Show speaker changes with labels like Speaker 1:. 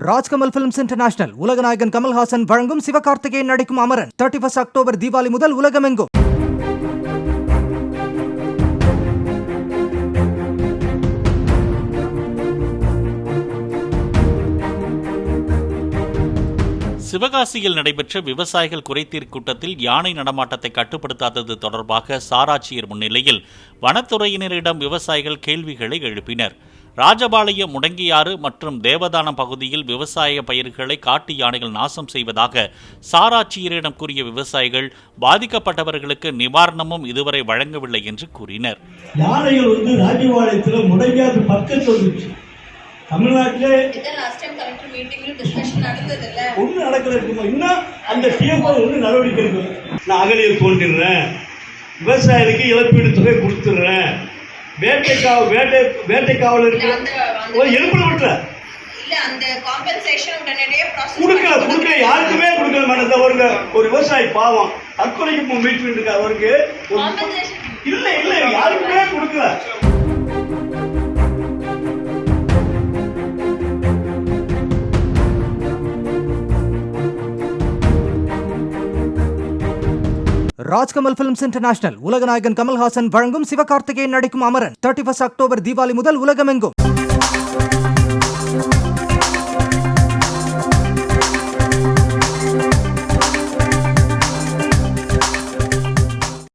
Speaker 1: Rajkamal films international உலகநாயகன் கமல்ஹாசன் வழங்கும் சிவகார்த்திகேயன் நடிக்கும் Amaran 31 October Deepavali முதல் உலகமெங்கும்.
Speaker 2: சிவகாசியில் நடைபெற்ற விவசாயிகள் குறைதீர் கூட்டத்தில் யானை நடமாட்டத்தை கட்டுப்படுத்தாதது தொடர்பாக சாராட்சியர் முன்னிலையில் வனத்துறையினரிடம் விவசாயிகள் கேள்விகளை எழுப்பினர். ராஜபாளையம் முடங்கியாறு மற்றும் தேவதானம் பகுதியில் விவசாய பயிர்களை காட்டு யானைகள் நாசம் செய்வதாக சாராட்சியரிடம் கூறிய விவசாயிகள் பாதிக்கப்பட்டவர்களுக்கு நிவாரணமும் இதுவரை வழங்கவில்லை என்று கூறினர்.
Speaker 3: யானைகள் ராஜபாளையத்தில் முடங்கியாறு பக்கத்தில் தமிழ்நாட்டிலே ஒன்றும் நடக்கல. இன்னும் அந்த ஒன்றும் நடவடிக்கை இருக்கு. நான் அகலியில் தோன்றிடுறேன், விவசாயிகளுக்கு இழப்பீடு தொகை கொடுத்துடுறேன், வேட்டை காவலருக்கு எழுப்பு விட்டுற கொடுக்கல, யாருக்குமே கொடுக்கல மேடம். ஒரு விவசாயி பாவம் தற்கொலைக்கு மீட்டு இருக்கு, அவருக்கு இல்ல யாருக்குமே கொடுக்கல.
Speaker 1: ராஜ்கமல் பிலிம்ஸ் இன்டர்நேஷனல் உலகநாயகன் கமல்ஹாசன் வழங்கும் சிவகார்த்திகேயன் நடிக்கும் அமரன் 31 அக்டோபர் தீபாவளி முதல் உலகமெங்கும்.